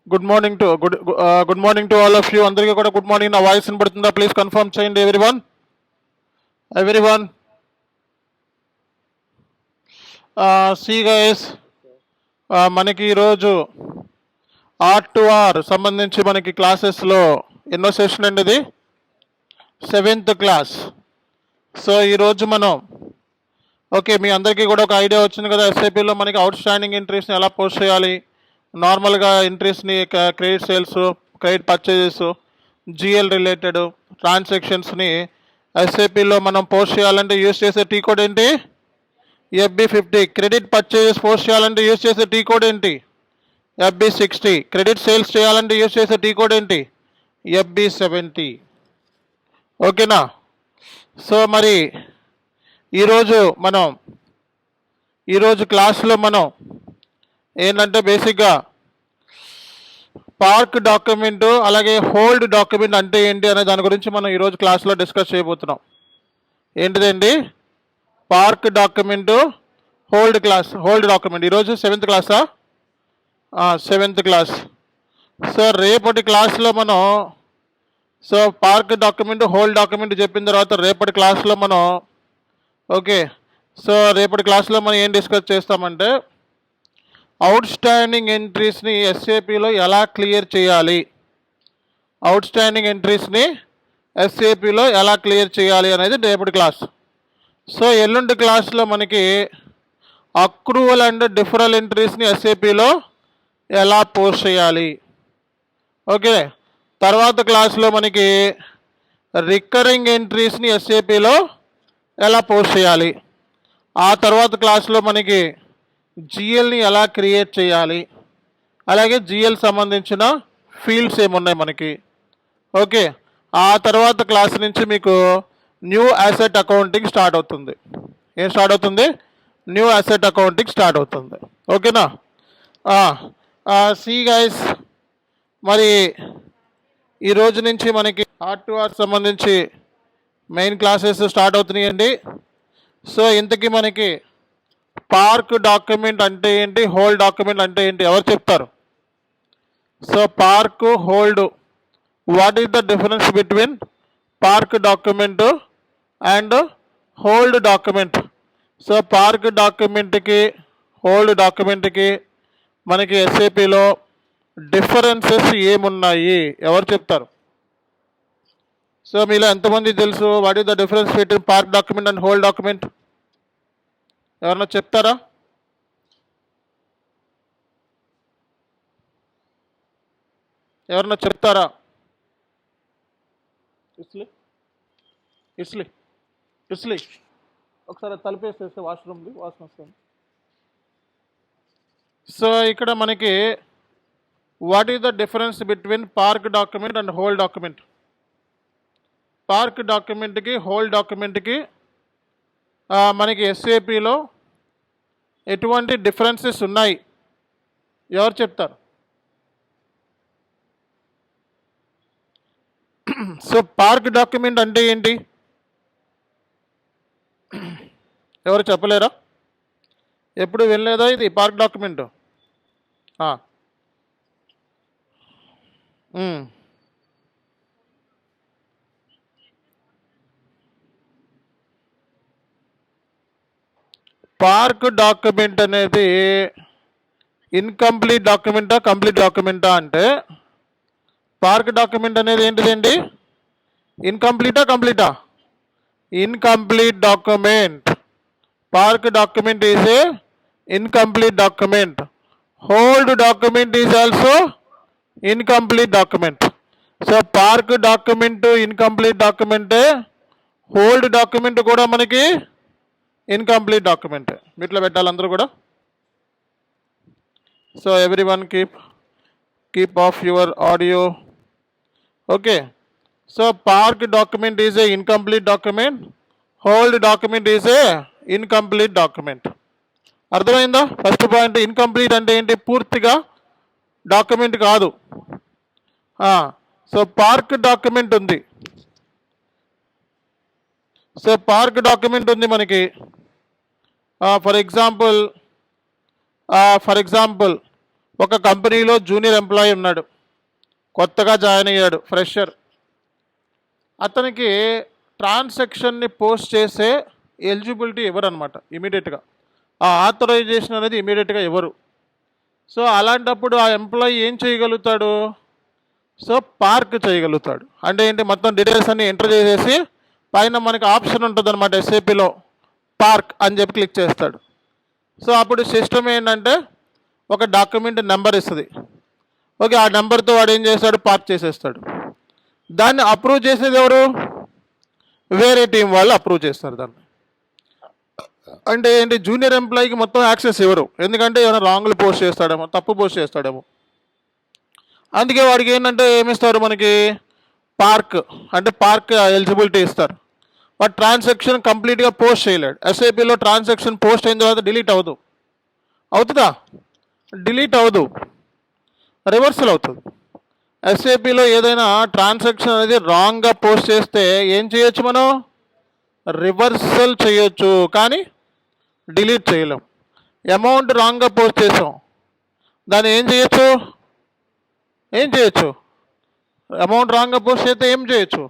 Good morning to all of you. అందరికీ కూడా good morning. నా వాయిస్ వినబడుతుందా? ప్లీజ్ కన్ఫర్మ్ చేయండి ఎవ్రీవన్. సి గైస్, మనకి ఈరోజు R2R సంబంధించి మనకి క్లాసెస్లో ఎన్నో సెషన్ అండి ఇది? 7th class. సో ఈరోజు మనం మీ అందరికీ కూడా ఒక ఐడియా వచ్చింది కదా, ఎస్ఐపిలో మనకి అవుట్ స్టాండింగ్ ఎంట్రీస్ని ఎలా పోస్ట్ చేయాలి, నార్మల్గా ఎంట్రీస్ని, credit sales, credit purchases, GL related ట్రాన్సాక్షన్స్ని ఎస్ఐపిలో మనం పోస్ట్ చేయాలంటే యూజ్ చేసే టీ కోడ్ ఏంటి? FB50. క్రెడిట్ పర్చేజెస్ పోస్ట్ చేయాలంటే యూజ్ చేసే టీ కోడ్ ఏంటి? FB60. క్రెడిట్ సేల్స్ చేయాలంటే యూజ్ చేసే టీ కోడ్ ఏంటి? FB70. ఓకేనా? సో మరి ఈరోజు క్లాస్లో మనం ఏంటంటే బేసిక్గా పార్క్ డాక్యుమెంటు అలాగే హోల్డ్ డాక్యుమెంట్ అంటే ఏంటి అనే దాని గురించి మనం ఈరోజు క్లాస్లో డిస్కస్ చేయబోతున్నాం. ఏంటిదండి? Park document, hold document. ఈరోజు 7th క్లాసా? 7th class. సో రేపటి క్లాస్లో మనం పార్క్ డాక్యుమెంట్, హోల్డ్ డాక్యుమెంట్ చెప్పిన తర్వాత రేపటి క్లాస్లో మనం రేపటి క్లాస్లో మనం ఏం డిస్కస్ చేస్తామంటే అవుట్ స్టాండింగ్ ఎంట్రీస్ని ఎస్ఏపిలో ఎలా క్లియర్ చేయాలి, అనేది రేపటి క్లాస్. సో ఎల్లుండి క్లాస్లో మనకి అక్రూవల్ అండ్ డిఫరల్ ఎంట్రీస్ని ఎస్ఏపిలో ఎలా పోస్ట్ చేయాలి. తర్వాత క్లాస్లో మనకి రికరింగ్ ఎంట్రీస్ని ఎస్ఏపిలో ఎలా పోస్ట్ చేయాలి. ఆ తర్వాత క్లాస్లో మనకి జిఎల్ని ఎలా క్రియేట్ చేయాలి, అలాగే జిఎల్ సంబంధించిన ఫీల్డ్స్ ఏమున్నాయి మనకి. ఆ తర్వాత క్లాస్ నుంచి మీకు న్యూ అసెట్ అకౌంటింగ్ స్టార్ట్ అవుతుంది. ఏం స్టార్ట్ అవుతుంది? న్యూ అసెట్ అకౌంటింగ్ స్టార్ట్ అవుతుంది. ఓకేనా? సి గైస్, మరి ఈ రోజు నుంచి మనకి R2R సంబంధించి మెయిన్ క్లాసెస్ స్టార్ట్ అవుతున్నాయండి. సో ఇంతకీ మనకి పార్క్ డాక్యుమెంట్ అంటే ఏంటి, హోల్డ్ డాక్యుమెంట్ అంటే ఏంటి, ఎవరు చెప్తారు? So park, hold, what is the difference between park document and hold document? So park డాక్యుమెంట్కి, హోల్డ్ డాక్యుమెంట్కి మనకి ఎస్ఏపిలో డిఫరెన్సెస్ ఏమున్నాయి, ఎవరు చెప్తారు? సో మీలో ఎంతమంది తెలుసు what is the difference between park document and hold document? ఎవరన్నా చెప్తారా? ఇస్లీ ఒకసారి తలుపేసేస్తే వాష్రూమ్ వస్తుంది. సో ఇక్కడ మనకి what is the difference between park document and hold document? Park డాక్యుమెంట్కి, హోల్డ్ డాక్యుమెంట్కి మనకి ఎస్ఏపిలో ఎటువంటి డిఫరెన్సెస్ ఉన్నాయి, ఎవరు చెప్తారు? సో పార్క్ డాక్యుమెంట్ అంటే ఏంటి, ఎవరు చెప్పలేరా? ఎప్పుడు వినలేదా ఇది పార్క్ డాక్యుమెంట్? పార్క్ డాక్యుమెంట్ అనేది ఇన్కంప్లీట్ డాక్యుమెంటా, కంప్లీట్ డాక్యుమెంటా అంటే పార్క్ డాక్యుమెంట్ అనేది ఏంటిదండి? ఇన్కంప్లీటా, కంప్లీటా? Incomplete document. Park document is a incomplete document. Hold document is also incomplete document. So park document incomplete డాక్యుమెంటే, హోల్డ్ డాక్యుమెంట్ కూడా మనకి ఇన్కంప్లీట్ డాక్యుమెంట్. వీటిలో పెట్టాలి అందరూ కూడా. So everyone keep off your audio. So park document is a incomplete document, hold document is a incomplete document. అర్థమైందా? First point, incomplete అంటే ఏంటి? పూర్తిగా డాక్యుమెంట్ కాదు. సో పార్క్ డాక్యుమెంట్ ఉంది. సో పార్క్ డాక్యుమెంట్ ఉంది మనకి. ఫర్ ఎగ్జాంపుల్ ఒక కంపెనీలో జూనియర్ ఎంప్లాయీ ఉన్నాడు, కొత్తగా జాయిన్ అయ్యాడు, ఫ్రెషర్. అతనికి ట్రాన్సాక్షన్ని పోస్ట్ చేసే ఎలిజిబిలిటీ ఇవ్వరు అనమాట ఇమీడియట్గా. ఆ ఆథరైజేషన్ అనేది ఇమీడియట్గా ఇవ్వరు. సో అలాంటప్పుడు ఆ ఎంప్లాయీ ఏం చేయగలుగుతాడు? సో పార్క్ చేయగలుగుతాడు. అంటే ఏంటి, మొత్తం డీటెయిల్స్ అన్ని ఎంటర్ చేసేసి పైన మనకి ఆప్షన్ ఉంటుంది అనమాట ఎస్ఏపిలో, పార్క్ అని చెప్పి క్లిక్ చేస్తాడు. సో అప్పుడు సిస్టమ్ ఏంటంటే ఒక డాక్యుమెంట్ నెంబర్ ఇస్తుంది. ఓకే, ఆ నెంబర్తో వాడు ఏం చేస్తాడు, పార్క్ చేసేస్తాడు. దాన్ని అప్రూవ్ చేసేది ఎవరు? వేరే టీం వాళ్ళు అప్రూవ్ చేస్తారు దాన్ని. అంటే ఏంటి, జూనియర్ ఎంప్లాయీకి మొత్తం యాక్సెస్ ఇవ్వరు, ఎందుకంటే ఏమైనా రాంగ్లు పోస్ట్ చేస్తాడేమో, తప్పు పోస్ట్ చేస్తాడేమో. అందుకే వాడికి ఏంటంటే ఏమిస్తారు, మనకి పార్క్ అంటే పార్క్ ఎలిజిబిలిటీ ఇస్తారు. వాడు ట్రాన్సాక్షన్ కంప్లీట్గా పోస్ట్ చేయలేడు. ఎస్ఐపిలో ట్రాన్సాక్షన్ పోస్ట్ అయిన తర్వాత డిలీట్ అవ్వదు. అవుతుందా? డిలీట్ అవ్వదు, రివర్సల్ అవుతుంది. ఎస్ఏపిలో ఏదైనా ట్రాన్సాక్షన్ అనేది రాంగ్గా పోస్ట్ చేస్తే ఏం చేయొచ్చు మనం? రివర్సల్ చేయొచ్చు, కానీ డిలీట్ చేయలేం. అమౌంట్ రాంగ్గా పోస్ట్ చేసాం, దాన్ని ఏం చేయొచ్చు? అమౌంట్ రాంగ్గా పోస్ట్ చేస్తే ఏం చేయొచ్చు?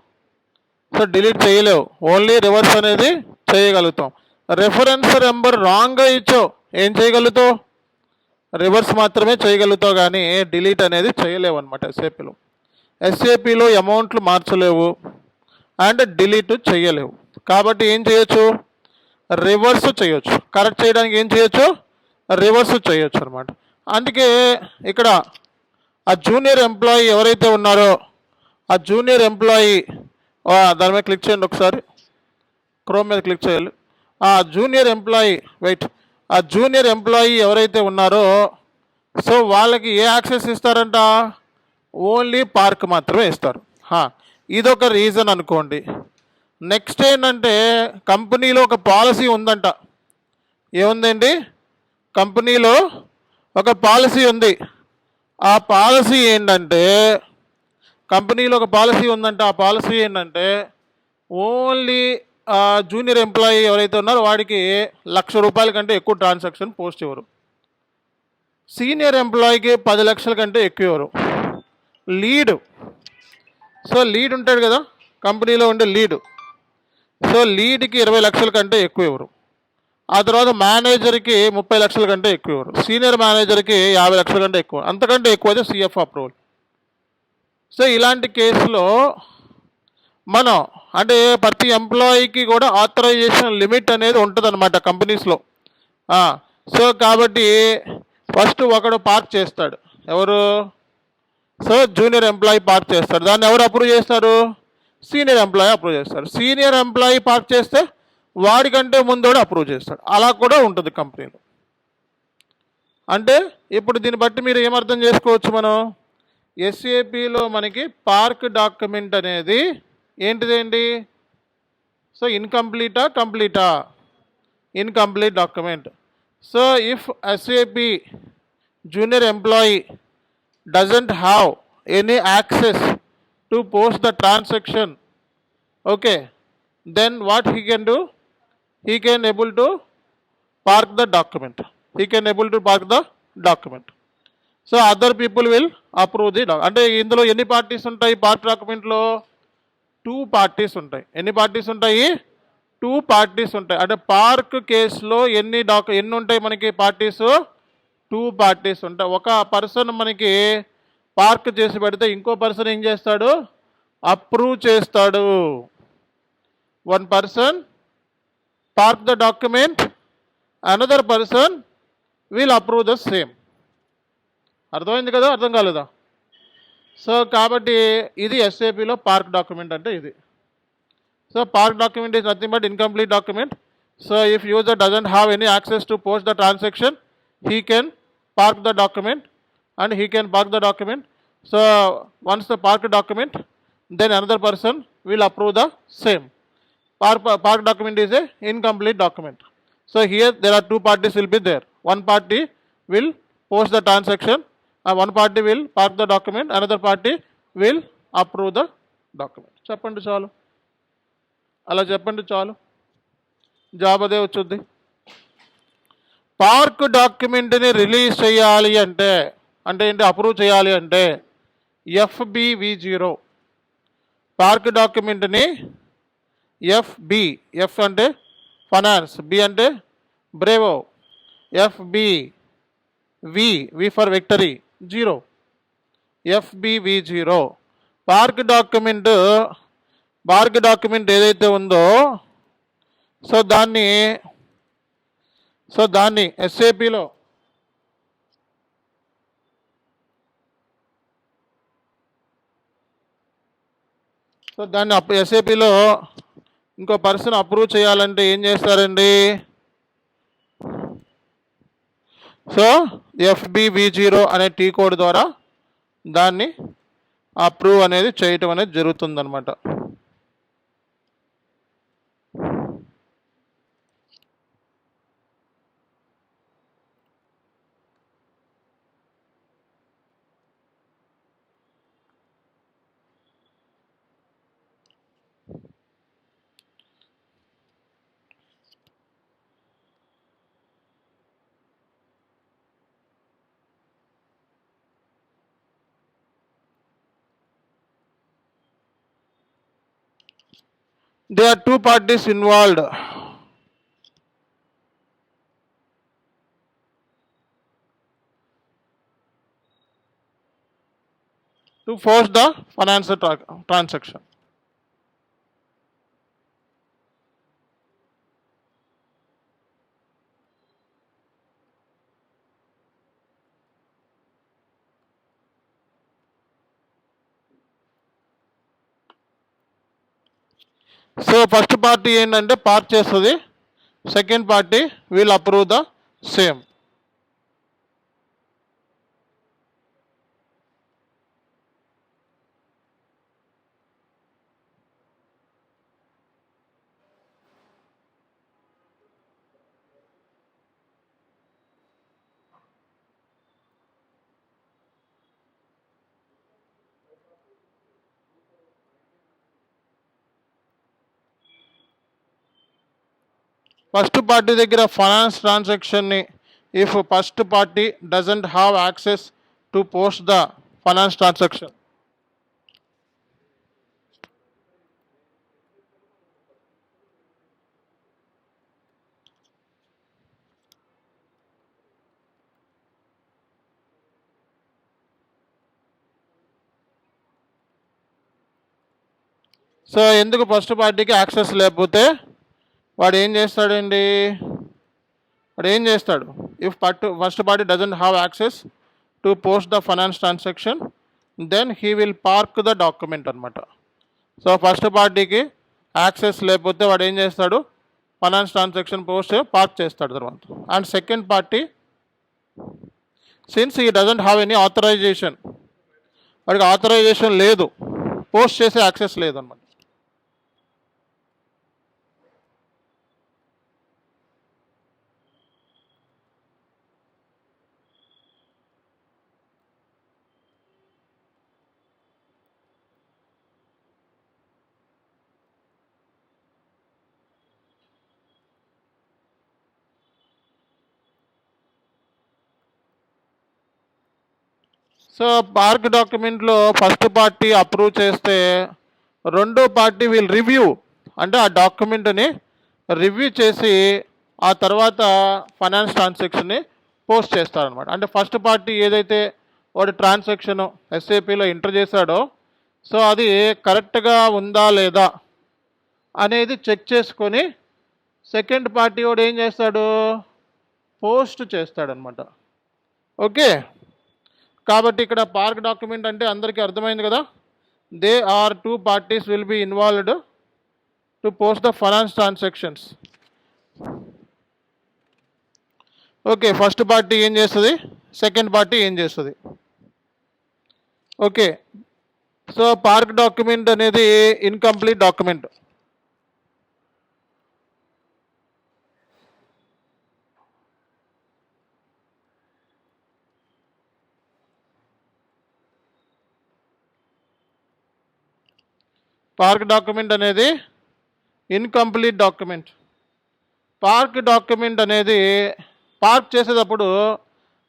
సో డిలీట్ చేయలేవు, ఓన్లీ రివర్స్ అనేది చేయగలుగుతాం. రెఫరెన్స్ నెంబర్ రాంగ్గా ఇచ్చావు, ఏం చేయగలుగుతావు? రివర్స్ మాత్రమే చేయగలుగుతావు, కానీ డిలీట్ అనేది చేయలేవు అనమాట ఎస్ఏపిలో. ఎస్ఏపిలో అమౌంట్లు మార్చలేవు అండ్ డిలీట్ చేయలేవు. కాబట్టి ఏం చేయొచ్చు? రివర్స్ చేయొచ్చు. కరెక్ట్ చేయడానికి ఏం చేయొచ్చు? రివర్స్ చేయొచ్చు అనమాట. అందుకే ఇక్కడ ఆ జూనియర్ ఎంప్లాయీ ఎవరైతే ఉన్నారో ఆ జూనియర్ ఎంప్లాయీ దాని మీద క్లిక్ చేయండి ఒకసారి, క్రోమ్ మీద క్లిక్ చేయాలి. ఆ జూనియర్ ఎంప్లాయీ ఎవరైతే ఉన్నారో సో వాళ్ళకి ఏ యాక్సెస్ ఇస్తారంట? ఓన్లీ పార్క్ మాత్రమే ఇస్తారు. ఇదొక రీజన్ అనుకోండి. నెక్స్ట్ ఏంటంటే కంపెనీలో ఒక పాలసీ ఉందంట. ఏముందండి? కంపెనీలో ఒక పాలసీ ఉంది. ఆ పాలసీ ఏంటంటే ఆ పాలసీ ఏంటంటే ఓన్లీ జూనియర్ ఎంప్లాయీ ఎవరైతే ఉన్నారో వాడికి ₹1,00,000 కంటే ఎక్కువ ట్రాన్సాక్షన్ పోస్ట్ ఇవ్వరు. సీనియర్ ఎంప్లాయీకి 10 లక్షల కంటే ఎక్కువ ఇవ్వరు. లీడ్ ఉంటాడు కదా కంపెనీలో ఉండే లీడ్, సో లీడ్కి 20 లక్షల కంటే ఎక్కువ ఇవ్వరు. ఆ తర్వాత మేనేజర్కి 30 లక్షల కంటే ఎక్కువ ఇవ్వరు. సీనియర్ మేనేజర్కి 50 లక్షల కంటే ఎక్కువ, అంతకంటే ఎక్కువ అయితే సిఎఫ్ అప్రూవల్. సో ఇలాంటి కేసులో మనం అంటే ప్రతి ఎంప్లాయీకి కూడా ఆథరైజేషన్ లిమిట్ అనేది ఉంటుంది అనమాట కంపెనీస్లో. సో కాబట్టి ఫస్ట్ ఒకడు పార్క్ చేస్తాడు, ఎవరు? సో జూనియర్ ఎంప్లాయీ పార్క్ చేస్తాడు. దాన్ని ఎవరు అప్రూవ్ చేస్తారు? సీనియర్ ఎంప్లాయీ అప్రూవ్ చేస్తారు. సీనియర్ ఎంప్లాయీ పార్క్ చేస్తే వాడికంటే ముందోడు అప్రూవ్ చేస్తాడు. అలా కూడా ఉంటుంది కంపెనీలో. అంటే ఇప్పుడు దీన్ని బట్టి మీరు ఏమర్థం చేసుకోవచ్చు, మనం ఎస్ఏపిలో మనకి పార్క్ డాక్యుమెంట్ అనేది ఏంటిదేంటి? So complete document. So if SAP junior employee doesn't have any access to post the transaction, okay, then what he can do? He can able to park the document. So other people will approve the document. అంటే ఇందులో ఎన్ని parties ఉంటాయి? Park డాక్యుమెంట్లో 2 parties ఉంటాయి. ఎన్ని parties ఉంటాయి? 2 parties ఉంటాయి. అంటే park కేసులో ఎన్ని ఉంటాయి మనకి పార్టీస్? 2 పార్టీస్ ఉంటాయి. ఒక పర్సన్ మనకి పార్క్ చేసి పెడితే ఇంకో పర్సన్ ఏం చేస్తాడు? అప్రూవ్ చేస్తాడు. 1 person park the document, another person will approve the same. అర్థమైంది కదా? అర్థం కాలేదా? సో కాబట్టి ఇది ఎస్ఏపిలో పార్క్ డాక్యుమెంట్ అంటే ఇది. So park document is nothing but incomplete document. So if user doesn't have any access to post the transaction, he can park the document. So once the parked document, then another person will approve the same. Park document is a incomplete document. So here there are 2 parties will be there. One party will post the transaction, one party will park the document, another party will approve the document. చెప్పండి చాలు, అలా చెప్పండి చాలు, job అదే వచ్చుద్ది. Park డాక్యుమెంట్ని release చేయాలి అంటే అంటే ఏంటి, అప్రూవ్ చేయాలి అంటే FBV0 పార్క్ డాక్యుమెంట్ని ఎఫ్ అంటే ఫైనాన్స్, బి అంటే bravo, V for victory 0, FBV0 park document ఏదైతే ఉందో సో దాన్ని ఎస్ఏపిలో ఎస్ఏపిలో ఇంకో పర్సన్ అప్రూవ్ చేయాలంటే ఏం చేస్తారండి, సో FBV0 అనే టీ కోడ్ ద్వారా దాన్ని అప్రూవ్ అనేది చేయటం అనేది జరుగుతుందన్నమాట. There are two parties involved to force the financial transaction. So first party ఏంటంటే పార్క్ చేస్తుంది, second party will approve the same. First party దగ్గర ఫైనాన్స్ ట్రాన్సాక్షన్ని if first party doesn't have access to post the finance transaction, so ఎందుకు first పార్టీకి access లేకపోతే వాడు ఏం చేస్తాడండి, if first party doesn't have access to post the finance transaction then he will park the document అనమాట. So first పార్టీకి access లేకపోతే వాడు ఏం చేస్తాడు, ఫైనాన్స్ ట్రాన్సాక్షన్ పార్క్ చేస్తాడు తర్వాత. And second party since he doesn't have any authorization, వాడికి authorization లేదు, పోస్ట్ చేసే యాక్సెస్ లేదు అనమాట. సో పార్క్ డాక్యుమెంట్లో ఫస్ట్ పార్టీ అప్రూవ్ చేస్తే రెండో పార్టీ విల్ రివ్యూ, అంటే ఆ డాక్యుమెంట్ని రివ్యూ చేసి ఆ తర్వాత ఫైనాన్స్ ట్రాన్సాక్షన్ని పోస్ట్ చేస్తారనమాట. అంటే ఫస్ట్ పార్టీ ఏదైతే వాడు ట్రాన్సాక్షన్ ఎస్ఏపిలో ఎంటర్ చేశాడో సో అది కరెక్ట్గా ఉందా లేదా అనేది చెక్ చేసుకొని సెకండ్ పార్టీ వాడు ఏం చేస్తాడు, పోస్ట్ చేస్తాడనమాట. ఓకే, కాబట్టి ఇక్కడ పార్క్ డాక్యుమెంట్ అంటే అందరికీ అర్థమైంది కదా. They are two parties will be involved to post the finance transactions. Okay, first party ఏం చేస్తుంది, సెకండ్ పార్టీ ఏం చేస్తుంది. ఓకే, సో పార్క్ డాక్యుమెంట్ అనేది ఇన్కంప్లీట్ డాక్యుమెంట్. పార్క్ డాక్యుమెంట్ అనేది ఇన్కంప్లీట్ డాక్యుమెంట్. పార్క్ డాక్యుమెంట్ అనేది పార్క్ చేసేటప్పుడు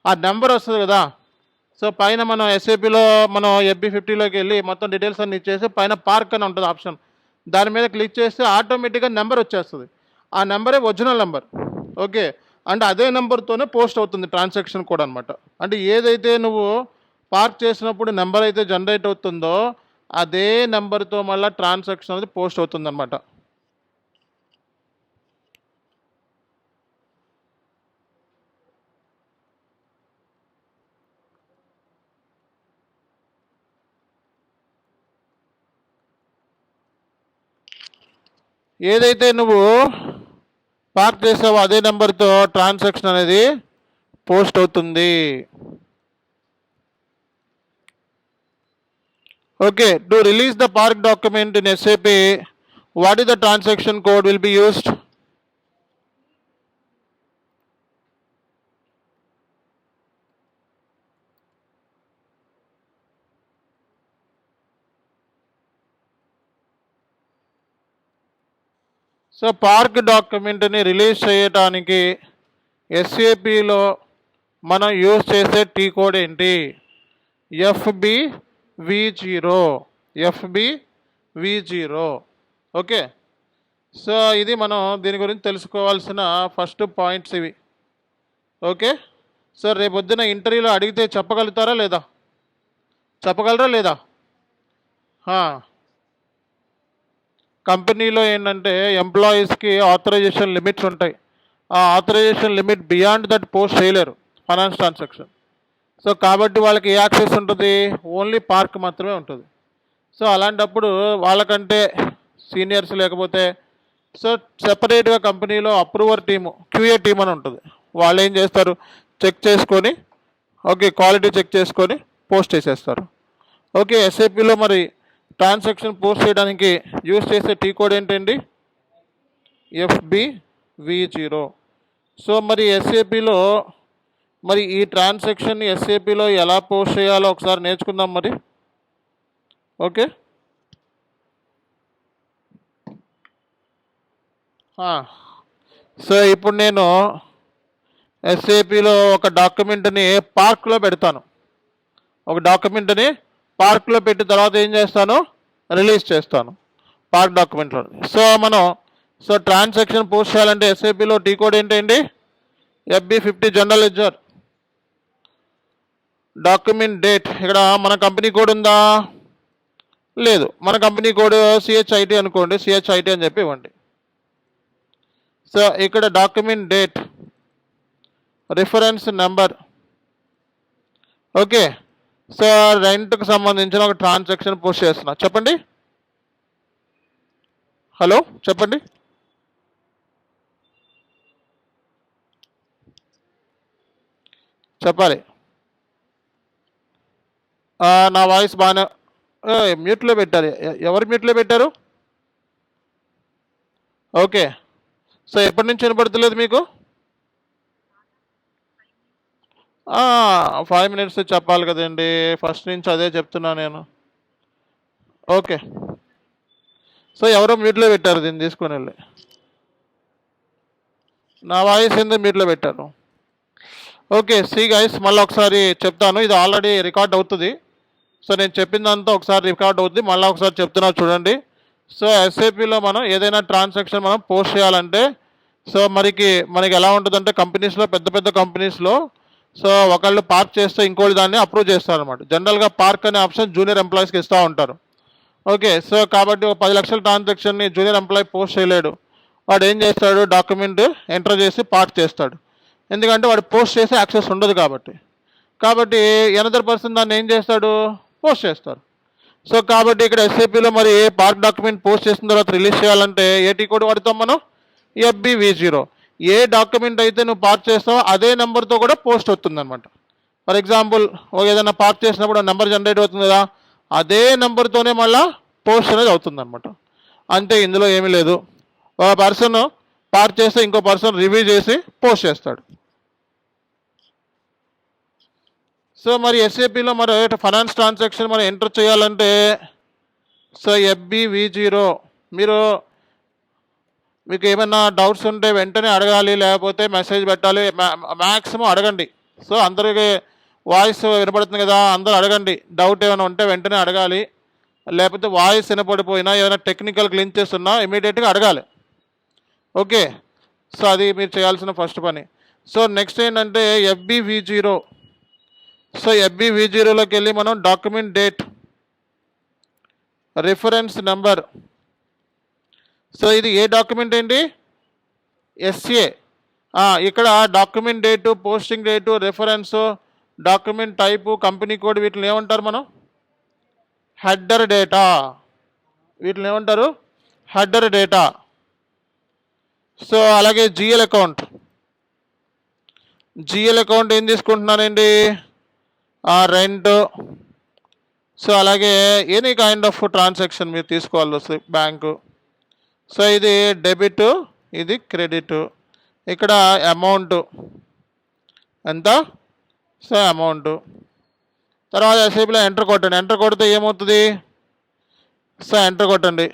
ఆ నెంబర్ వస్తుంది కదా, సో పైన మనం ఎస్ఏపిలో మనం FB50లోకి వెళ్ళి మొత్తం డీటెయిల్స్ అన్ని ఇచ్చేసి పైన పార్క్ అని ఉంటుంది ఆప్షన్, దాని మీద క్లిక్ చేస్తే ఆటోమేటిక్గా నెంబర్ వచ్చేస్తుంది. ఆ నెంబరే ఒరిజినల్ నెంబర్. ఓకే, అంటే అదే నెంబర్తోనే పోస్ట్ అవుతుంది ట్రాన్సాక్షన్ కూడా అనమాట. అంటే ఏదైతే నువ్వు పార్క్ చేసినప్పుడు నెంబర్ అయితే జనరేట్ అవుతుందో అదే నెంబర్తో మళ్ళీ ట్రాన్సాక్షన్ అనేది పోస్ట్ అవుతుంది అనమాట. ఏదైతే నువ్వు పార్క్ చేసావో అదే నెంబర్తో ట్రాన్సాక్షన్ అనేది పోస్ట్ అవుతుంది. Okay, to release the park document in SAP, what is the transaction code will be used? So park డాక్యుమెంట్ని రిలీజ్ చేయడానికి SAPలో మనం యూజ్ చేసే టీ కోడ్ ఏంటి? FBV0. ఓకే, సో ఇది మనం దీని గురించి తెలుసుకోవాల్సిన ఫస్ట్ పాయింట్స్ ఇవి. ఓకే, సో రేపొద్దున ఇంటర్వ్యూలో అడిగితే చెప్పగలుగుతారా లేదా? చెప్పగలరా లేదా? కంపెనీలో ఏంటంటే ఎంప్లాయీస్కి ఆథరైజేషన్ లిమిట్స్ ఉంటాయి. ఆ authorisation limit beyond that post చేయలేరు ఫైనాన్స్ ట్రాన్సాక్షన్. సో కాబట్టి వాళ్ళకి ఏ యాక్సెస్ ఉంటుంది? ఓన్లీ పార్క్ మాత్రమే ఉంటుంది. సో అలాంటప్పుడు వాళ్ళకంటే సీనియర్స్ లేకపోతే సో సెపరేట్గా కంపెనీలో అప్రూవర్ టీము, QA టీమ్ అని ఉంటుంది. వాళ్ళు ఏం చేస్తారు? చెక్ చేసుకొని ఓకే క్వాలిటీ చెక్ చేసుకొని పోస్ట్ చేసేస్తారు. ఓకే, SAPలో మరి ట్రాన్సాక్షన్ పోస్ట్ చేయడానికి యూజ్ చేసే టీ కోడ్ ఏంటండి? FBV0. సో మరి SAPలో మరి ఈ ట్రాన్సాక్షన్ SAPలో ఎలా పోస్ట్ చేయాలో ఒకసారి నేర్చుకుందాం మరి. ఓకే, సో ఇప్పుడు నేను SAPలో ఒక డాక్యుమెంట్ని పార్క్లో పెడతాను. ఒక డాక్యుమెంట్ని పార్క్లో పెట్టిన తర్వాత ఏం చేస్తాను? రిలీజ్ చేస్తాను పార్క్ డాక్యుమెంట్లో. సో మనం ట్రాన్సాక్షన్ పోస్ట్ చేయాలంటే SAPలో టీ కోడ్ ఏంటండి? FB50 general ledger. Document date, ఇక్కడ మన కంపెనీ కోడ్ ఉందా? లేదు. మన కంపెనీ కోడ్ CHIT అనుకోండి, CHIT అని చెప్పి ఇవ్వండి. సో ఇక్కడ document date, reference number. Okay, so రెంట్కి సంబంధించిన ఒక ట్రాన్సాక్షన్ పోస్ట్ చేస్తున్నా. చెప్పండి. హలో, చెప్పండి. చెప్పాలి. నా వాయిస్ బాగానే మ్యూట్లో పెట్టారు. ఎవరు మ్యూట్లో పెట్టారు? ఓకే, సో ఎప్పటి నుంచి వినపడతలేదు మీకు? 5 minutes చెప్పాలి కదండి, ఫస్ట్ నుంచి అదే చెప్తున్నా నేను. ఓకే, సో ఎవరో మ్యూట్లో పెట్టారు, దీన్ని తీసుకొని వెళ్ళి. నా వాయిస్ ఎందుకు మ్యూట్లో పెట్టారు? ఓకే, సి గైస్, మళ్ళీ ఒకసారి చెప్తాను. ఇది ఆల్రెడీ రికార్డ్ అవుతుంది. సో నేను చెప్పిందంతా ఒకసారి రికార్డ్ అవుతుంది, మళ్ళీ ఒకసారి చెప్తున్నా చూడండి. సో SAPలో మనం ఏదైనా ట్రాన్సాక్షన్ మనం పోస్ట్ చేయాలంటే సో మనకి ఎలా ఉంటుందంటే కంపెనీస్లో, పెద్ద పెద్ద కంపెనీస్లో సో ఒకళ్ళు పార్క్ చేస్తే ఇంకోటి దాన్ని అప్రూవ్ చేస్తారనమాట. జనరల్గా పార్క్ అనే ఆప్షన్ జూనియర్ ఎంప్లాయీస్కి ఇస్తూ ఉంటారు. ఓకే, సో కాబట్టి ఒక 10 లక్షల ట్రాన్సాక్షన్ని జూనియర్ ఎంప్లాయీ పోస్ట్ చేయలేడు. వాడు ఏం చేస్తాడు? డాక్యుమెంట్ ఎంటర్ చేసి పార్క్ చేస్తాడు. ఎందుకంటే వాడు పోస్ట్ చేసే యాక్సెస్ ఉండదు కాబట్టి ఎనదర్ పర్సన్ దాన్ని ఏం చేస్తాడు? పోస్ట్ చేస్తారు. సో కాబట్టి ఇక్కడ SAPలో మరి పార్క్ డాక్యుమెంట్ పోస్ట్ చేసిన తర్వాత రిలీజ్ చేయాలంటే ఏ టీ కోడ్ వాడతాం మనం? FBV0. ఏ డాక్యుమెంట్ అయితే నువ్వు పార్క్ చేస్తావో అదే నెంబర్తో కూడా పోస్ట్ అవుతుంది అనమాట. ఫర్ ఎగ్జాంపుల్ ఏదైనా పార్క్ చేసినప్పుడు నెంబర్ జనరేట్ అవుతుంది కదా, అదే నెంబర్తోనే మళ్ళీ పోస్ట్ అనేది అవుతుంది అనమాట. అంతే, ఇందులో ఏమీ లేదు. ఒక పర్సన్ పార్క్ చేస్తే ఇంకో పర్సన్ రివ్యూ చేసి పోస్ట్ చేస్తాడు. సో మరి SAPలో మరి ఫైనాన్స్ ట్రాన్సాక్షన్ మనం ఎంటర్ చేయాలంటే సో FBV0 మీకు ఏమైనా డౌట్స్ ఉంటే వెంటనే అడగాలి, లేకపోతే మెసేజ్ పెట్టాలి. మ్యాక్సిమం అడగండి. సో అందరికీ వాయిస్ వినపడుతుంది కదా, అందరూ అడగండి. డౌట్ ఏమైనా ఉంటే వెంటనే అడగాలి. లేకపోతే వాయిస్ వినపడిపోయినా ఏదైనా టెక్నికల్ గ్లించెస్ ఉన్నా ఇమీడియట్గా అడగాలి. ఓకే, సో అది మీరు చేయాల్సిన ఫస్ట్ పని. సో నెక్స్ట్ ఏంటంటే FBV0. సో FBV0లోకి వెళ్ళి మనం document date, reference number. So ఇది ఏ డాక్యుమెంట్ ఏంటి? SA. ఇక్కడ document date, posting date, reference, document type, company code, వీటిని ఏమంటారు మనం? Header data. వీటిని ఏమంటారు? Header data. సో అలాగే GL అకౌంట్. GL అకౌంట్ ఏం తీసుకుంటున్నానండి? రెంట్. సో అలాగే ఎనీ కైండ్ ఆఫ్ ట్రాన్సాక్షన్ మీరు తీసుకోవాలి వస్తుంది బ్యాంకు. సో ఇది డెబిట్, ఇది క్రెడిట్. ఇక్కడ అమౌంట్ ఎంత? So amount. తర్వాత ఎస్ఐపిలో ఎంటర్ కొట్టండి. ఎంటర్ కొడితే ఏమవుతుంది? సో ఎంటర్ కొట్టండి.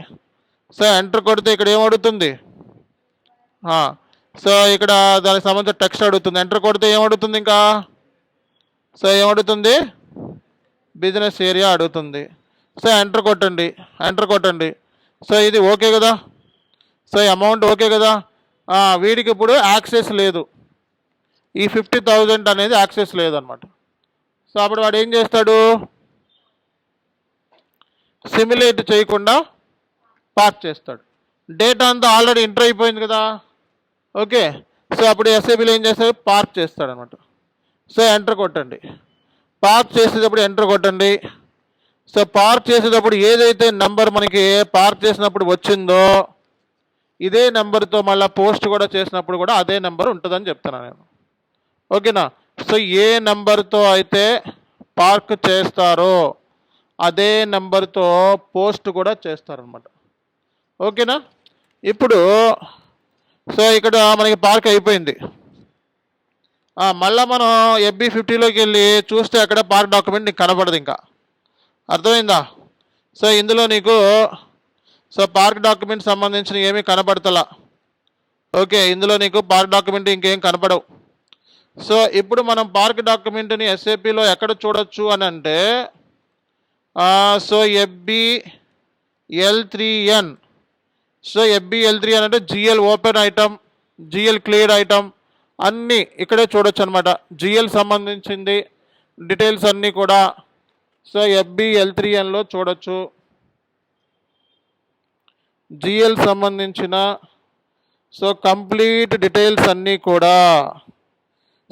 సో ఎంటర్ కొడితే ఇక్కడ ఏమడుగుతుంది? సో ఇక్కడ దానికి సంబంధించిన టెక్స్ట్ అడుగుతుంది. ఎంటర్ కొడితే ఏమడుగుతుంది? ఇంకా సో ఏమడుగుతుంది? బిజినెస్ ఏరియా అడుగుతుంది. సో ఎంటర్ కొట్టండి. ఎంటర్ కొట్టండి. సో ఇది ఓకే కదా? సో అమౌంట్ ఓకే కదా? వీడికి ఇప్పుడు యాక్సెస్ లేదు, ఈ 50,000 అనేది యాక్సెస్ లేదనమాట. సో అప్పుడు వాడు ఏం చేస్తాడు? సిమ్యులేట్ చేయకుండా పార్క్ చేస్తాడు. డేటా అంతా ఆల్రెడీ ఎంటర్ అయిపోయింది కదా. ఓకే, సో అప్పుడు ఎస్ఐబిలో ఏం చేస్తాడు? పార్క్ చేస్తాడు అనమాట. సో ఎంటర్ కొట్టండి. పార్క్ చేసేటప్పుడు ఎంటర్ కొట్టండి. సో పార్క్ చేసేటప్పుడు ఏదైతే నెంబర్ మనకి పార్క్ చేసినప్పుడు వచ్చిందో ఇదే నెంబర్తో మళ్ళీ పోస్ట్ కూడా చేసినప్పుడు కూడా అదే నెంబర్ ఉంటుందని చెప్తున్నాను నేను. ఓకేనా? సో ఏ నెంబర్తో అయితే పార్క్ చేస్తారో అదే నెంబర్తో పోస్ట్ కూడా చేస్తారనమాట. ఓకేనా? ఇప్పుడు సో ఇక్కడ మనకి పార్క్ అయిపోయింది. మళ్ళీ మనం FB50లోకి వెళ్ళి చూస్తే అక్కడ పార్క్ డాక్యుమెంట్ నీకు కనపడదు. ఇంకా అర్థమైందా? సో ఇందులో నీకు సో పార్క్ డాక్యుమెంట్ సంబంధించిన ఏమీ కనపడతలా. ఓకే, ఇందులో నీకు పార్క్ డాక్యుమెంట్ ఇంకేం కనపడవు. సో ఇప్పుడు మనం పార్క్ డాక్యుమెంట్ని SAPలో ఎక్కడ చూడొచ్చు అని అంటే సో FBL3N. సో FBL3N అంటే GL open item, GL clear item అన్నీ ఇక్కడే చూడొచ్చు అనమాట. GL సంబంధించింది డీటెయిల్స్ అన్నీ కూడా సో FBL3Nలో చూడొచ్చు. GL సంబంధించిన సో కంప్లీట్ డీటెయిల్స్ అన్నీ కూడా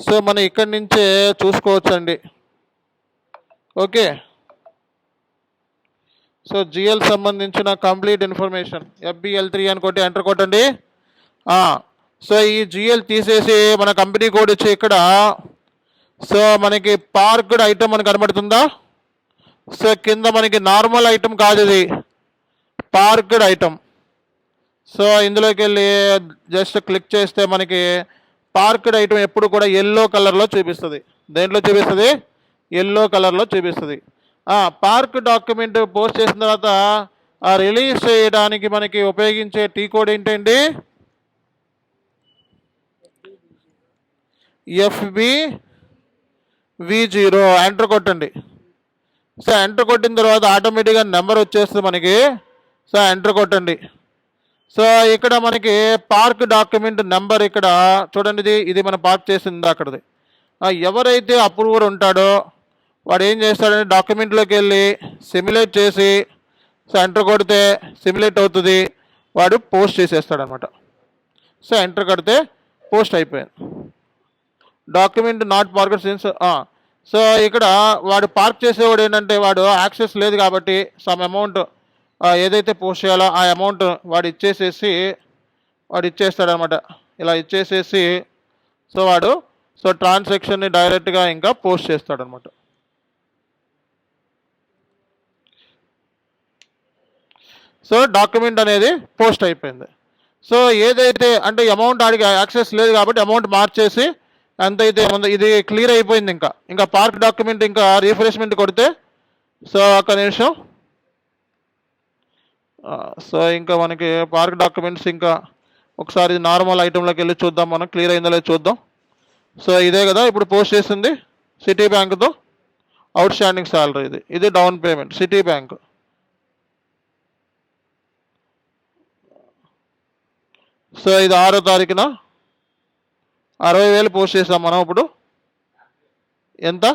సో మనం ఇక్కడి నుంచే చూసుకోవచ్చండి. ఓకే, సో GL సంబంధించిన కంప్లీట్ ఇన్ఫర్మేషన్ FBL3N కొట్టి ఎంటర్ కొట్టండి. సో ఈ GL తీసేసి మన కంపెనీ కోడ్ ఇచ్చి ఇక్కడ సో మనకి పార్క్డ్ ఐటమ్ అని కనబడుతుందా? సో కింద మనకి నార్మల్ ఐటమ్ కాదు, ఇది పార్క్డ్ ఐటమ్. సో ఇందులోకి వెళ్ళి జస్ట్ క్లిక్ చేస్తే మనకి పార్క్డ్ ఐటమ్ ఎప్పుడు కూడా ఎల్లో కలర్లో చూపిస్తుంది. దేంట్లో చూపిస్తుంది? ఎల్లో కలర్లో చూపిస్తుంది. పార్క్ డాక్యుమెంట్ పోస్ట్ చేసిన తర్వాత రిలీజ్ చేయడానికి మనకి ఉపయోగించే టీ కోడ్ ఏంటండి? FBV0. ఎంటర్ కొట్టండి. సో ఎంటర్ కొట్టిన తర్వాత ఆటోమేటిక్గా నెంబర్ వచ్చేస్తుంది మనకి. సో ఎంటర్ కొట్టండి. సో ఇక్కడ మనకి పార్క్ డాక్యుమెంట్ నెంబర్ ఇక్కడ చూడండి, ఇది మనం పార్క్ చేసింది అక్కడది. ఎవరైతే అప్రూవర్ ఉంటాడో వాడు ఏం చేస్తాడంటే డాక్యుమెంట్లోకి వెళ్ళి సిమ్యులేట్ చేసి సో ఎంటర్ కొడితే సిమ్యులేట్ అవుతుంది, వాడు పోస్ట్ చేసేస్తాడు అనమాట. సో ఎంటర్ కొడితే పోస్ట్ అయిపోయింది. Document not parked since. So ఇక్కడ వాడు పార్క్ చేసేవాడు ఏంటంటే వాడు యాక్సెస్ లేదు కాబట్టి సమ్ అమౌంట్ ఏదైతే పోస్ట్ చేయాలో ఆ అమౌంట్ వాడు ఇచ్చేస్తాడనమాట. ఇలా ఇచ్చేసేసి సో వాడు సో ట్రాన్సాక్షన్ని డైరెక్ట్గా ఇంకా పోస్ట్ చేస్తాడనమాట. సో డాక్యుమెంట్ అనేది పోస్ట్ అయిపోయింది. సో ఏదైతే అంటే అమౌంట్ ఆడికి యాక్సెస్ లేదు కాబట్టి అమౌంట్ మార్చేసి ఎంతైతే ఉందో ఇది క్లియర్ అయిపోయింది. ఇంకా పార్క్ డాక్యుమెంట్ ఇంకా రీఫ్రెష్మెంట్ కొడితే సో ఒక్క నిమిషం. సో ఇంకా మనకి పార్క్ డాక్యుమెంట్స్ ఇంకా ఒకసారి నార్మల్ ఐటెంలోకి వెళ్ళి చూద్దాం, మనం క్లియర్ అయిందో లేదో చూద్దాం. సో ఇదే కదా ఇప్పుడు పోస్ట్ చేసింది. సిటీ బ్యాంక్తో అవుట్ స్టాండింగ్ శాలరీ ఇది down payment city bank. So ఇది 6వ తారీఖున 60,000 పోస్ట్ చేసాం మనం. ఇప్పుడు ఎంత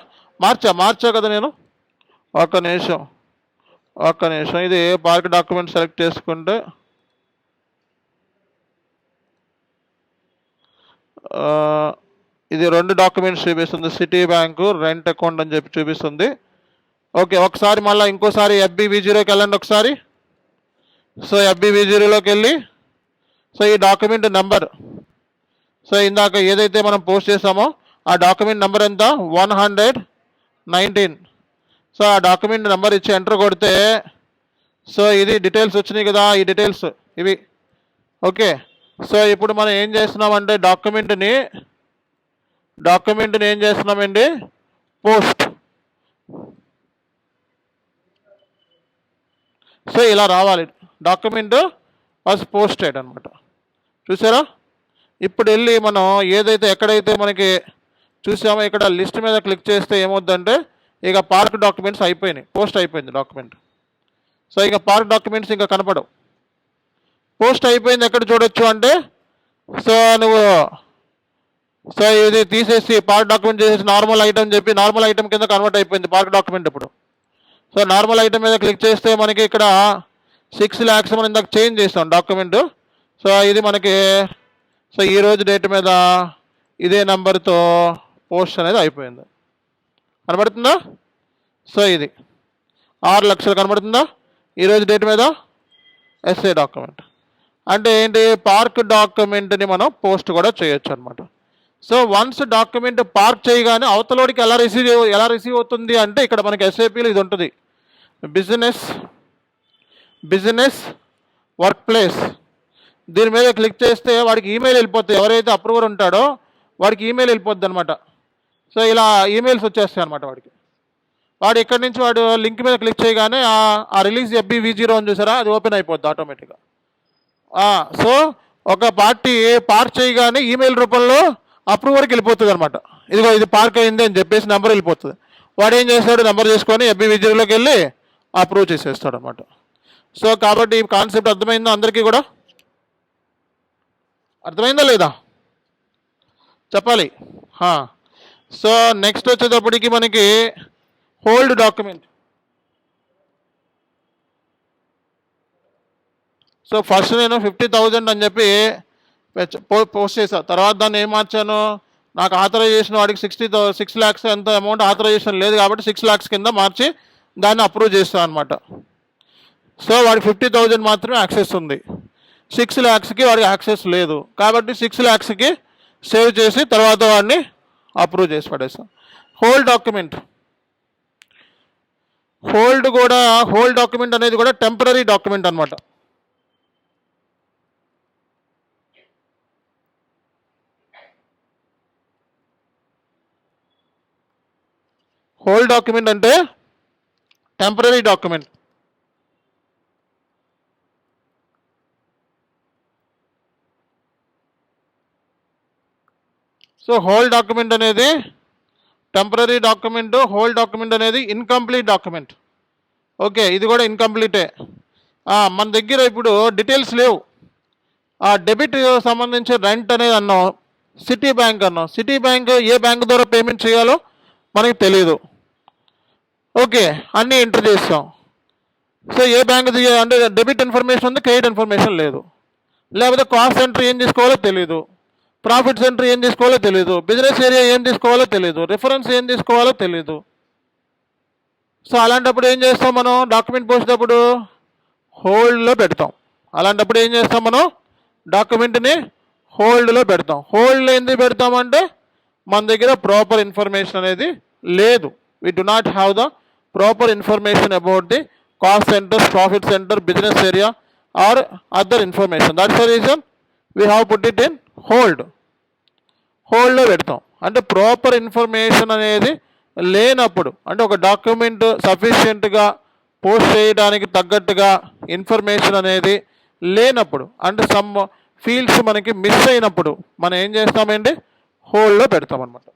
మార్చా కదా నేను. ఒక్క నిమిషం ఇది పార్క్ డాక్యుమెంట్ సెలెక్ట్ చేసుకుంటే ఇది 2 డాక్యుమెంట్స్ చూపిస్తుంది. సిటీ బ్యాంకు రెంట్ అకౌంట్ అని చెప్పి చూపిస్తుంది. ఓకే, ఒకసారి మళ్ళీ ఇంకోసారి FBV0కి వెళ్ళండి ఒకసారి. సో FBV0లోకి వెళ్ళి సో ఈ డాక్యుమెంట్ నెంబర్, సో ఇందాక ఏదైతే మనం పోస్ట్ చేసామో ఆ డాక్యుమెంట్ నెంబర్ ఎంత 119. సో ఆ డాక్యుమెంట్ నెంబర్ ఇచ్చి ఎంటర్ కొడితే సో ఇది డీటెయిల్స్ వచ్చినాయి కదా, ఈ డీటెయిల్స్ ఇవి. ఓకే, సో ఇప్పుడు మనం ఏం చేస్తున్నామంటే డాక్యుమెంట్ని ఏం చేస్తున్నామండి, పోస్ట్. సో ఇలా రావాలి డాక్యుమెంట్ వాజ్ పోస్టెడ్ అనమాట. చూసారా? ఇప్పుడు వెళ్ళి మనం ఏదైతే ఎక్కడైతే మనకి చూసామో ఇక్కడ లిస్ట్ మీద క్లిక్ చేస్తే ఏమవుద్దంటే ఇక పార్క్ డాక్యుమెంట్స్ అయిపోయినాయి, పోస్ట్ అయిపోయింది డాక్యుమెంట్. సో ఇక పార్క్ డాక్యుమెంట్స్ ఇంకా కనపడవు. పోస్ట్ అయిపోయింది ఎక్కడ చూడొచ్చు అంటే సో నువ్వు సో ఇది తీసేసి పార్క్ డాక్యుమెంట్ చేసేసి నార్మల్ ఐటమ్ చెప్పి నార్మల్ ఐటమ్ కింద కన్వర్ట్ అయిపోయింది పార్క్ డాక్యుమెంట్ ఇప్పుడు. సో నార్మల్ ఐటమ్ మీద క్లిక్ చేస్తే మనకి ఇక్కడ 6 lakhs మనం ఇందాక చేంజ్ చేస్తాం డాక్యుమెంట్. సో ఇది మనకి సో ఈరోజు డేట్ మీద ఇదే నెంబర్తో పోస్ట్ అనేది అయిపోయింది. కనబడుతుందా? సో ఇది 6 లక్షలు కనబడుతుందా ఈరోజు డేట్ మీద ఎస్ఏ డాక్యుమెంట్. అంటే ఏంటి, పార్క్ డాక్యుమెంట్ని మనం పోస్ట్ కూడా చేయొచ్చు అనమాట. సో వన్స్ డాక్యుమెంట్ పార్క్ చేయగానే అవతలోడికి ఎలా రిసీవ్ అవుతుంది అంటే ఇక్కడ మనకి ఎస్ఏపీలో ఇది ఉంటుంది, బిజినెస్ వర్క్ ప్లేస్. దీని మీద క్లిక్ చేస్తే వాడికి ఈమెయిల్ వెళ్ళిపోతాయి, ఎవరైతే అప్రూవర్ ఉంటాడో వాడికి ఈమెయిల్ వెళ్ళిపోద్ది అనమాట. సో ఇలా ఈమెయిల్స్ వచ్చేస్తాయి అనమాట వాడికి. వాడు ఇక్కడి నుంచి వాడు లింక్ మీద క్లిక్ చేయగానే ఆ రిలీజ్ FBV0 అని చూసారా, అది ఓపెన్ అయిపోద్ది ఆటోమేటిక్గా. సో ఒక పార్టీ పార్క్ చేయగానే ఈమెయిల్ రూపంలో అప్రూవర్కి వెళ్ళిపోతుంది అనమాట. ఇదిగో ఇది పార్క్ అయింది అని చెప్పేసి నెంబర్ వెళ్ళిపోతుంది. వాడు ఏం చేస్తాడు, నెంబర్ చేసుకొని FBV0లోకి వెళ్ళి అప్రూవ్ చేసేస్తాడు అనమాట. సో కాబట్టి ఈ కాన్సెప్ట్ అర్థమైందా అందరికీ కూడా? అర్థమైందా లేదా చెప్పాలి. సో నెక్స్ట్ వచ్చేటప్పటికి మనకి హోల్డ్ డాక్యుమెంట్. సో ఫస్ట్ నేను 50,000 అని చెప్పి పోస్ట్ చేశాను. తర్వాత దాన్ని ఏం మార్చాను, నాకు ఆథరైజేషన్ వాడికి 6 lakhs ఎంత అమౌంట్ ఆథరైజేషన్ లేదు కాబట్టి 6 lakhs కింద మార్చి దాన్ని అప్రూవ్ చేస్తాను అనమాట. సో వాడికి 50,000 మాత్రమే యాక్సెస్ ఉంది, 6 lakhsకి వాడికి యాక్సెస్ లేదు కాబట్టి 6 lakhsకి సేవ్ చేసి తర్వాత వాడిని అప్రూవ్ చేసి పడేస్తాం. హోల్డ్ డాక్యుమెంట్ అనేది కూడా టెంపరరీ డాక్యుమెంట్ అనమాట. హోల్డ్ డాక్యుమెంట్ అంటే temporary document. So hold document అనేది టెంపరరీ డాక్యుమెంట్, హోల్డ్ డాక్యుమెంట్ అనేది ఇన్కంప్లీట్ డాక్యుమెంట్. ఓకే, ఇది కూడా ఇన్కంప్లీటే. మన దగ్గర ఇప్పుడు డీటెయిల్స్ లేవు. డెబిట్ సంబంధించి రెంట్ అనేది అన్నాం, సిటీ బ్యాంక్ అన్నాం. సిటీ బ్యాంక్ ఏ బ్యాంక్ ద్వారా పేమెంట్ చేయాలో మనకి తెలియదు. ఓకే, అన్నీ ఎంటర్ చేస్తాం. సో ఏ బ్యాంక్ అంటే డెబిట్ ఇన్ఫర్మేషన్ ఉంది, క్రెడిట్ ఇన్ఫర్మేషన్ లేదు. లేకపోతే కాస్ట్ సెంటర్ ఏం తీసుకోవాలో తెలియదు, ప్రాఫిట్ సెంటర్ ఏం తీసుకోవాలో తెలియదు, బిజినెస్ ఏరియా ఏం తీసుకోవాలో తెలియదు, రిఫరెన్స్ ఏం తీసుకోవాలో తెలియదు. సో అలాంటప్పుడు ఏం చేస్తాం మనం, డాక్యుమెంట్ పోసేటప్పుడు హోల్డ్లో పెడతాం. అలాంటప్పుడు ఏం చేస్తాం మనం, డాక్యుమెంట్ని హోల్డ్లో పెడతాం. హోల్డ్లో ఎందుకు పెడతామంటే మన దగ్గర ప్రాపర్ ఇన్ఫర్మేషన్ అనేది లేదు. we do not have the proper information about the cost centers, profit center, business area or other information. That's the reason we have put it in hold. హోల్డ్లో పెడతాం. అంటే ప్రాపర్ ఇన్ఫర్మేషన్ అనేది లేనప్పుడు, అంటే ఒక document సఫిషియెంట్గా post చేయడానికి తగ్గట్టుగా information అనేది లేనప్పుడు, అంటే సమ్ ఫీల్డ్స్ మనకి మిస్ అయినప్పుడు మనం ఏం చేస్తామండి, హోల్డ్లో పెడతాం అనమాట.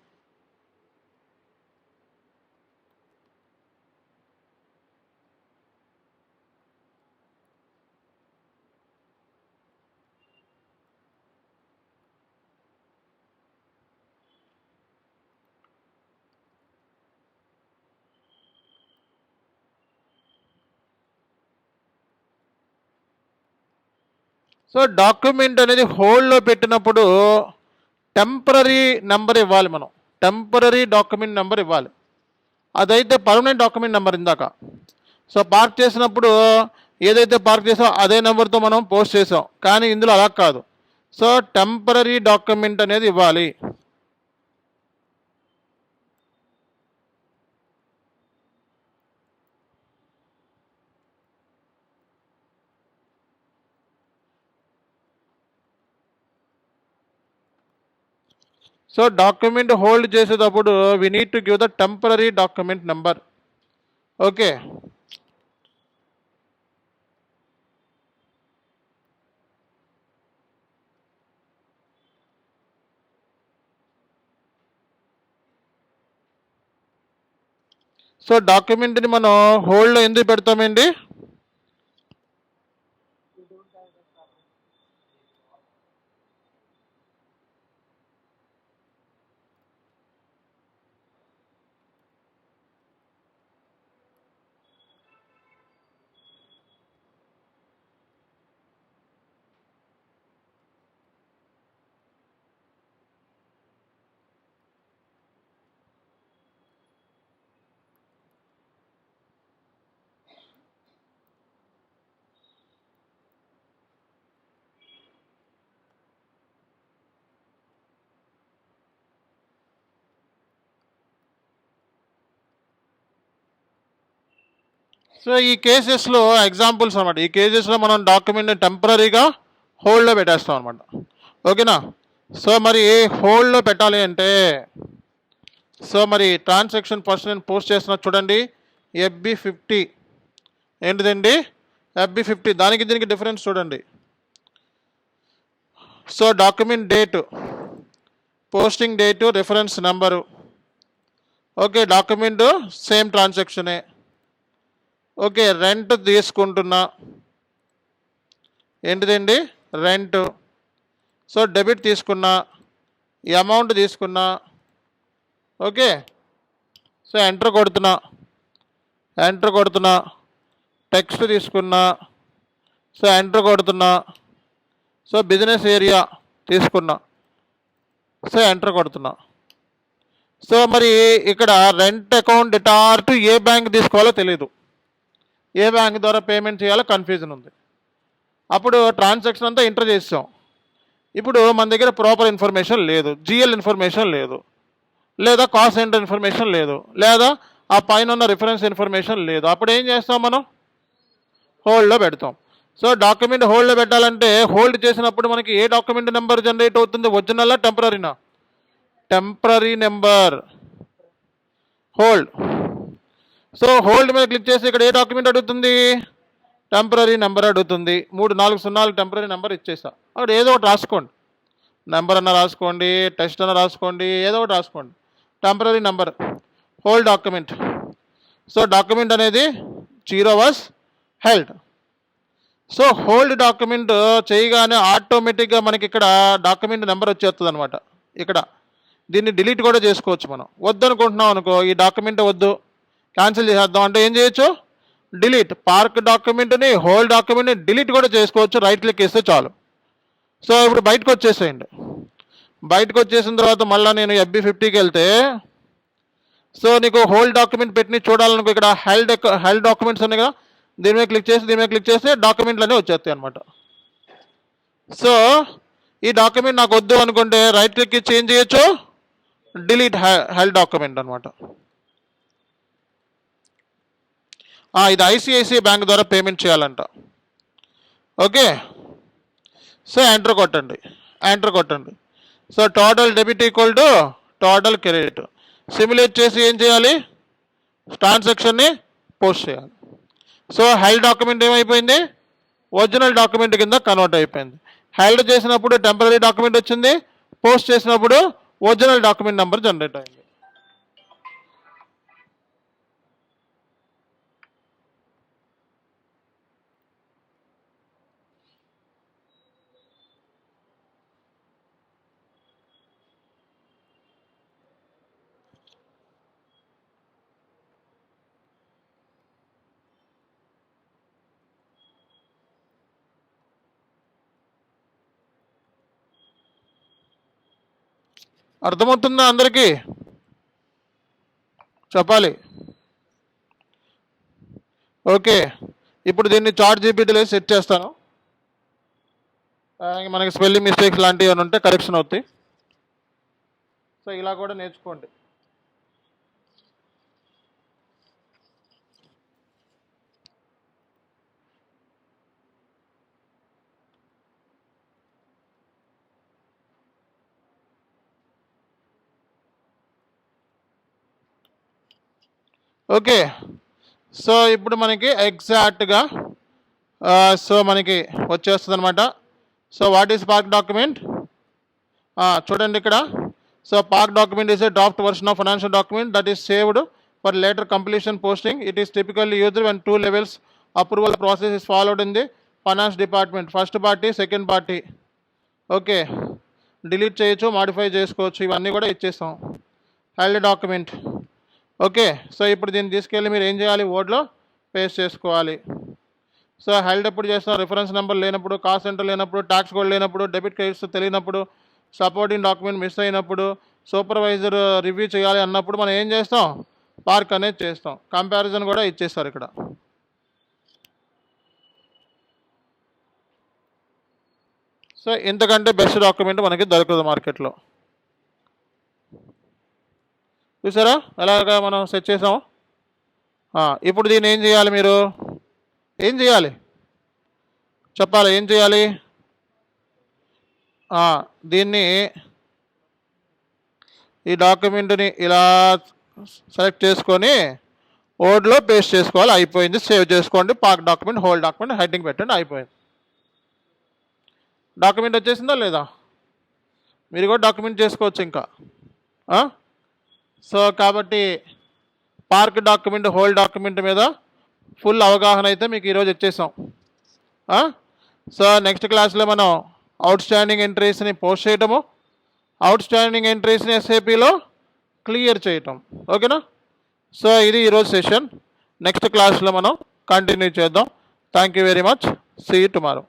సో డాక్యుమెంట్ అనేది హోల్డ్లో పెట్టినప్పుడు టెంపరీ నెంబర్ ఇవ్వాలి, మనం టెంపరీ డాక్యుమెంట్ నెంబర్ ఇవ్వాలి. అదైతే పర్మనెంట్ డాక్యుమెంట్ నెంబర్ ఇందాక. సో పార్క్ చేసినప్పుడు ఏదైతే పార్క్ చేసామో అదే నెంబర్తో మనం పోస్ట్ చేసాం, కానీ ఇందులో అలా కాదు. సో టెంపరీ డాక్యుమెంట్ అనేది ఇవ్వాలి. సో డాక్యుమెంట్ హోల్డ్ చేసేటప్పుడు we need to give the temporary document number. Okay. So డాక్యుమెంట్ని మనం హోల్డ్లో ఎందుకు పెడతామండి? సో ఈ కేసెస్లో ఎగ్జాంపుల్స్ అనమాట. ఈ కేసెస్లో మనం డాక్యుమెంట్ని టెంపరీగా హోల్డ్లో పెట్టేస్తాం అనమాట. ఓకేనా? సో మరి హోల్డ్లో పెట్టాలి అంటే, సో మరి ట్రాన్సాక్షన్ ఫస్ట్ నేను పోస్ట్ చేస్తున్నా చూడండి, FB50. ఏంటిదండి? FB50. దానికి దీనికి డిఫరెన్స్ చూడండి. So document date, posting date, reference number. Okay, document same ట్రాన్సాక్షనే. ఓకే, రెంట్ తీసుకుంటున్నా. ఏంటిదండి? రెంట్. సో డెబిట్ తీసుకున్నా, ఈ అమౌంట్ తీసుకున్నా. ఓకే, సో ఎంటర్ కొడుతున్నా. టెక్స్ట్ తీసుకున్నా, సో ఎంటర్ కొడుతున్నా. సో బిజినెస్ ఏరియా తీసుకున్నా, సో ఎంటర్ కొడుతున్నా. సో మరి ఇక్కడ రెంట్ అకౌంట్ డెటార్ టు ఏ బ్యాంక్ తీసుకోవాలో తెలియదు, ఏ బ్యాంక్ ద్వారా పేమెంట్ చేయాలో కన్ఫ్యూజన్ ఉంది. అప్పుడు ట్రాన్సాక్షన్ అంతా ఎంటర్ చేసాం. ఇప్పుడు మన దగ్గర ప్రాపర్ ఇన్ఫర్మేషన్ లేదు, జిఎల్ ఇన్ఫర్మేషన్ లేదు, లేదా కాస్ట్ సెంటర్ ఇన్ఫర్మేషన్ లేదు, లేదా ఆ పైన ఉన్న రిఫరెన్స్ ఇన్ఫర్మేషన్ లేదు. అప్పుడు ఏం చేస్తాం? మనం హోల్డ్లో పెడతాం. సో డాక్యుమెంట్ హోల్డ్లో పెట్టాలంటే హోల్డ్ చేసినప్పుడు మనకి ఏ డాక్యుమెంట్ నెంబర్ జనరేట్ అవుతుంది? ఒరిజినల్ టెంపరీనా? Temporary number, hold. So hold మీద క్లిక్ చేసి ఇక్కడ ఏ డాక్యుమెంట్ అడుగుతుంది? టెంపరీ నెంబర్ అడుగుతుంది. 3 4 0 టెంపరీ నెంబర్ ఇచ్చేసా. అక్కడ ఏదో ఒకటి రాసుకోండి, నెంబర్ అన్న రాసుకోండి, టెస్ట్ అన్న రాసుకోండి, ఏదో ఒకటి రాసుకోండి. Temporary number, hold document. So document అనేది 0 was held. So hold document చేయగానే ఆటోమేటిక్గా మనకి ఇక్కడ డాక్యుమెంట్ నెంబర్ వచ్చేస్తుంది అనమాట. ఇక్కడ దీన్ని డిలీట్ కూడా చేసుకోవచ్చు. మనం వద్దనుకుంటున్నాం అనుకో, ఈ డాక్యుమెంట్ వద్దు, క్యాన్సిల్ చేసేద్దాం అంటే ఏం చేయొచ్చు? డిలీట్. పార్క్ డాక్యుమెంట్ని, హోల్డ్ డాక్యుమెంట్ని డిలీట్ కూడా చేసుకోవచ్చు, రైట్ క్లిక్ చేస్తే చాలు. సో ఇప్పుడు బయటకు వచ్చేసేయండి. బయటకు వచ్చేసిన తర్వాత మళ్ళీ నేను FB50కి వెళ్తే, సో నీకు హోల్డ్ డాక్యుమెంట్ పెట్టి చూడాలనుకో, ఇక్కడ హెల్డ్ డాక్యుమెంట్స్ ఉన్నాయి కదా, దీని మీద క్లిక్ చేస్తే డాక్యుమెంట్లు అన్నీ వచ్చేస్తాయి అనమాట. సో ఈ డాక్యుమెంట్ నాకు వద్దు అనుకుంటే రైట్ క్లిక్ ఇచ్చి ఏం చేయొచ్చు? డిలీట్ హెల్డ్ డాక్యుమెంట్ అనమాట. ఇది ICICI బ్యాంక్ ద్వారా పేమెంట్ చేయాలంట. ఓకే, సో ఎంటర్ కొట్టండి. So total debit equal to total credit. Simulate చేసి ఏం చేయాలి? ట్రాన్సాక్షన్ని పోస్ట్ చేయాలి. సో హెల్డ్ డాక్యుమెంట్ ఏమైపోయింది? ఒరిజినల్ డాక్యుమెంట్ కింద కన్వర్ట్ అయిపోయింది. హెల్డ్ చేసినప్పుడు టెంపరీ డాక్యుమెంట్ వచ్చింది, పోస్ట్ చేసినప్పుడు ఒరిజినల్ డాక్యుమెంట్ నెంబర్ జనరేట్ అయింది. అర్థమవుతుందా అందరికీ? చెప్పాలి. ఓకే, ఇప్పుడు దీన్ని చాట్ జీపీటీలో సెట్ చేస్తాను. మనకి స్పెల్లింగ్ మిస్టేక్స్ లాంటివి ఏమైనా ఉంటే కరెక్షన్ అవుతాయి. సో ఇలా కూడా నేర్చుకోండి. ఓకే, సో ఇప్పుడు మనకి ఎగ్జాక్ట్గా సో మనకి వచ్చేస్తుంది అనమాట. So what is park document? చూడండి ఇక్కడ. So park document is a draft version of financial document that is saved for later completion posting. It is typically used when 2 levels approval process is followed in the finance department. First party, second party. Okay, delete చేయొచ్చు, modify చేసుకోవచ్చు, ఇవన్నీ కూడా ఇచ్చేస్తాం. Held document. Okay, so ఇప్పుడు దీన్ని తీసుకెళ్ళి మీరు ఏం చేయాలి? వర్డ్లో పేస్ట్ చేసుకోవాలి. సో హెల్డ్ ఎప్పుడు చేస్తాం? రిఫరెన్స్ నెంబర్ లేనప్పుడు, కాస్ట్ సెంటర్ లేనప్పుడు, ట్యాక్స్ కోడ్ లేనప్పుడు, డెబిట్ క్రెడిట్స్ తెలియనప్పుడు, సపోర్టింగ్ డాక్యుమెంట్ మిస్ అయినప్పుడు, సూపర్వైజర్ రివ్యూ చేయాలి అన్నప్పుడు మనం ఏం చేస్తాం? పార్క్ అనేది చేస్తాం. కంపారిజన్ కూడా ఇచ్చేస్తారు ఇక్కడ. సో ఇంతకంటే బెస్ట్ డాక్యుమెంట్ మనకి దొరకదు మార్కెట్లో. చూసారా ఎలాగా మనం సెట్ చేసాము? ఇప్పుడు దీన్ని ఏం చేయాలి? మీరు ఏం చేయాలి చెప్పాలి. ఏం చేయాలి? దీన్ని, ఈ డాక్యుమెంట్ని ఇలా సెలెక్ట్ చేసుకొని వర్డ్లో పేస్ట్ చేసుకోవాలి. అయిపోయింది. సేవ్ చేసుకోండి. Park document, whole document, heading పెట్టండి. అయిపోయింది. డాక్యుమెంట్ వచ్చేసిందా లేదా? మీరు కూడా డాక్యుమెంట్ చేసుకోవచ్చు ఇంకా. సో కాబట్టి పార్క్ డాక్యుమెంట్, హోల్ డాక్యుమెంట్ మీద ఫుల్ అవగాహన అయితే మీకు ఈరోజు వచ్చేసాం. సో నెక్స్ట్ క్లాస్లో మనం అవుట్ స్టాండింగ్ ఎంట్రీస్ని పోస్ట్ చేయటము, అవుట్ స్టాండింగ్ ఎంట్రీస్ని ఎస్ఏపిలో క్లియర్ చేయటం. ఓకేనా? సో ఇది ఈరోజు సెషన్. నెక్స్ట్ క్లాస్లో మనం కంటిన్యూ చేద్దాం. Thank you very much. See you tomorrow.